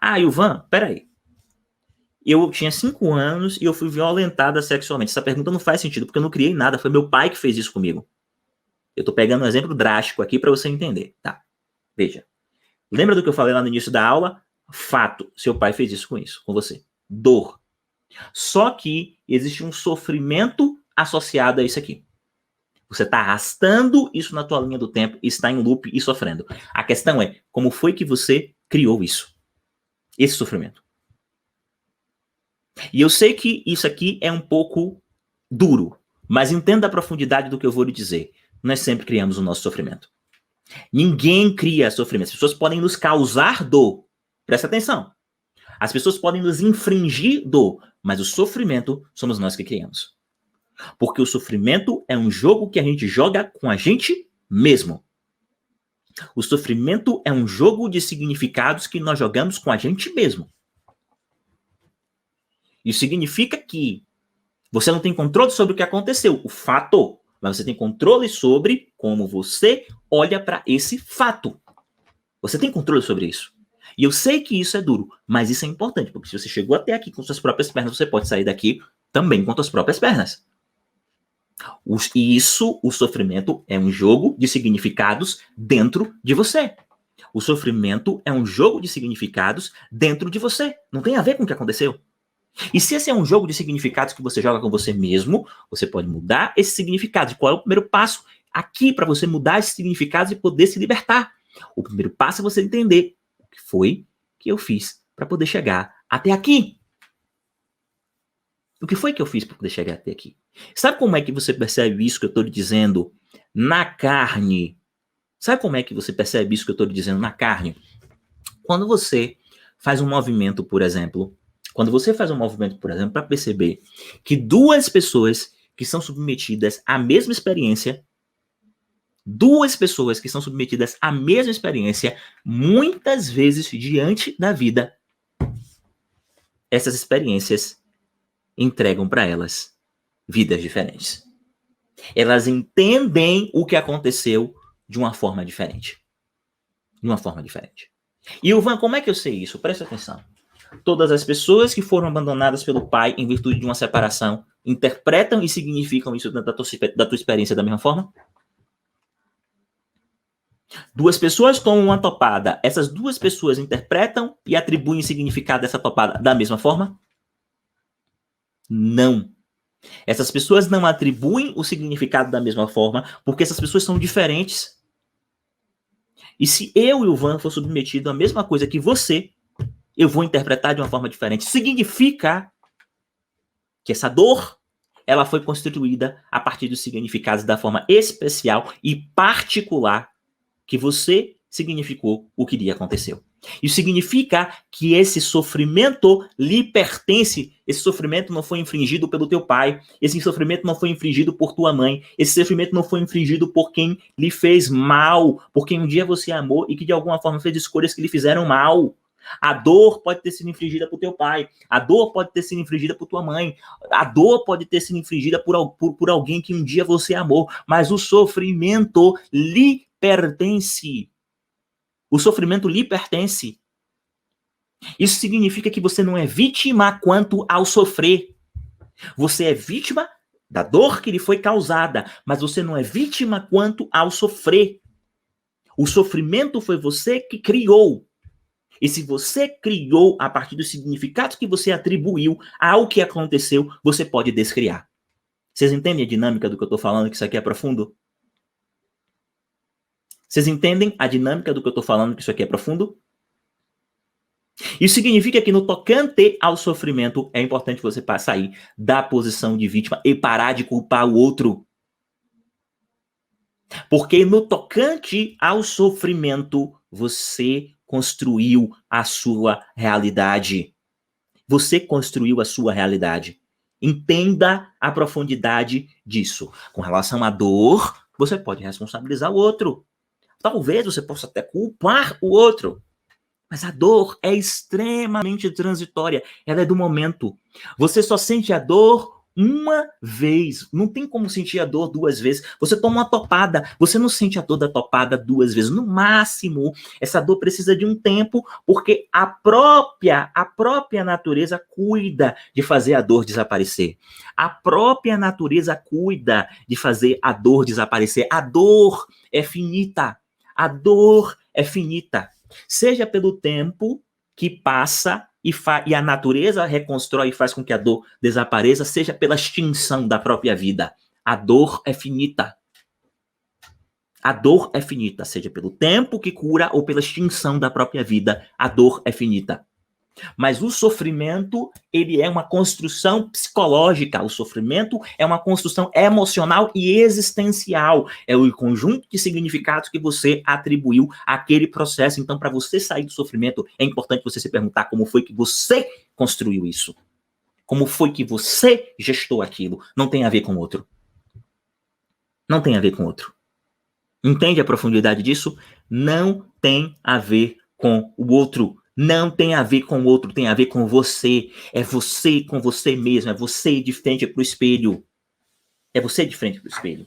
Ah, Ilvan, peraí. Eu tinha 5 anos e eu fui violentada sexualmente. Essa pergunta não faz sentido, porque eu não criei nada. Foi meu pai que fez isso comigo. Eu tô pegando um exemplo drástico aqui para você entender. Tá, veja. Lembra do que eu falei lá no início da aula? Fato, seu pai fez isso com você. Dor. Só que existe um sofrimento associado a isso aqui. Você está arrastando isso na tua linha do tempo, está em loop e sofrendo. A questão é, como foi que você criou isso? Esse sofrimento. E eu sei que isso aqui é um pouco duro, mas entenda a profundidade do que eu vou lhe dizer. Nós sempre criamos o nosso sofrimento. Ninguém cria sofrimento. As pessoas podem nos causar dor. Presta atenção. As pessoas podem nos infringir dor, mas o sofrimento somos nós que criamos. Porque o sofrimento é um jogo que a gente joga com a gente mesmo. O sofrimento é um jogo de significados que nós jogamos com a gente mesmo. Isso significa que você não tem controle sobre o que aconteceu, o fato, mas você tem controle sobre como você olha para esse fato. Você tem controle sobre isso. E eu sei que isso é duro, mas isso é importante, porque se você chegou até aqui com suas próprias pernas, você pode sair daqui também com suas próprias pernas. O sofrimento é um jogo de significados dentro de você. O sofrimento é um jogo de significados dentro de você. Não tem a ver com o que aconteceu. E se esse é um jogo de significados que você joga com você mesmo, você pode mudar esses significados. E qual é o primeiro passo aqui para você mudar esses significados e poder se libertar? O primeiro passo é você entender o que foi que eu fiz para poder chegar até aqui. O que foi que eu fiz para poder chegar até aqui? Sabe como é que você percebe isso que eu estou lhe dizendo na carne? Sabe como é que você percebe isso que eu estou lhe dizendo na carne? Quando você faz um movimento, por exemplo, para perceber que duas pessoas que são submetidas à mesma experiência, muitas vezes diante da vida, essas experiências entregam para elas vidas diferentes. Elas entendem o que aconteceu de uma forma diferente. E, Ivan, como é que eu sei isso? Presta atenção. Todas as pessoas que foram abandonadas pelo pai em virtude de uma separação interpretam e significam isso dentro da tua experiência da mesma forma? Duas pessoas tomam uma topada. Essas duas pessoas interpretam e atribuem significado dessa topada da mesma forma? Não. Essas pessoas não atribuem o significado da mesma forma porque essas pessoas são diferentes. E se eu e o Ivan for submetido à mesma coisa que você, eu vou interpretar de uma forma diferente. Significa que essa dor, ela foi constituída a partir dos significados da forma especial e particular que você significou o que lhe aconteceu. Isso significa que esse sofrimento lhe pertence. Esse sofrimento não foi infringido pelo teu pai. Esse sofrimento não foi infringido por tua mãe. Esse sofrimento não foi infringido por quem lhe fez mal, por quem um dia você amou e que de alguma forma fez escolhas que lhe fizeram mal. A dor pode ter sido infligida por teu pai. A dor pode ter sido infligida por tua mãe. A dor pode ter sido infligida por alguém que um dia você amou. Mas o sofrimento lhe pertence. O sofrimento lhe pertence. Isso significa que você não é vítima quanto ao sofrer. Você é vítima da dor que lhe foi causada, mas você não é vítima quanto ao sofrer. O sofrimento foi você que criou. E se você criou a partir dos significados que você atribuiu ao que aconteceu, você pode descriar. Vocês entendem a dinâmica do que eu estou falando, que isso aqui é profundo? Vocês entendem a dinâmica do que eu estou falando, que isso aqui é profundo? Isso significa que no tocante ao sofrimento, é importante você sair da posição de vítima e parar de culpar o outro. Porque no tocante ao sofrimento, você construiu a sua realidade. Você construiu a sua realidade. Entenda a profundidade disso. Com relação à dor, você pode responsabilizar o outro. Talvez você possa até culpar o outro. Mas a dor é extremamente transitória. Ela é do momento. Você só sente a dor uma vez. Não tem como sentir a dor duas vezes. Você toma uma topada, você não sente a dor da topada duas vezes. No máximo, essa dor precisa de um tempo, porque a própria natureza cuida de fazer a dor desaparecer. A própria natureza cuida de fazer a dor desaparecer. A dor é finita. A dor é finita. Seja pelo tempo que passa e a natureza reconstrói e faz com que a dor desapareça, seja pela extinção da própria vida. A dor é finita. A dor é finita, seja pelo tempo que cura ou pela extinção da própria vida. A dor é finita. Mas o sofrimento, ele é uma construção psicológica. O sofrimento é uma construção emocional e existencial. É o conjunto de significados que você atribuiu àquele processo. Então, para você sair do sofrimento, é importante você se perguntar como foi que você construiu isso. Como foi que você gestou aquilo. Não tem a ver com o outro. Não tem a ver com o outro. Entende a profundidade disso? Não tem a ver com o outro. Não tem a ver com o outro, tem a ver com você. É você com você mesmo, é você de frente para o espelho. É você de frente para o espelho.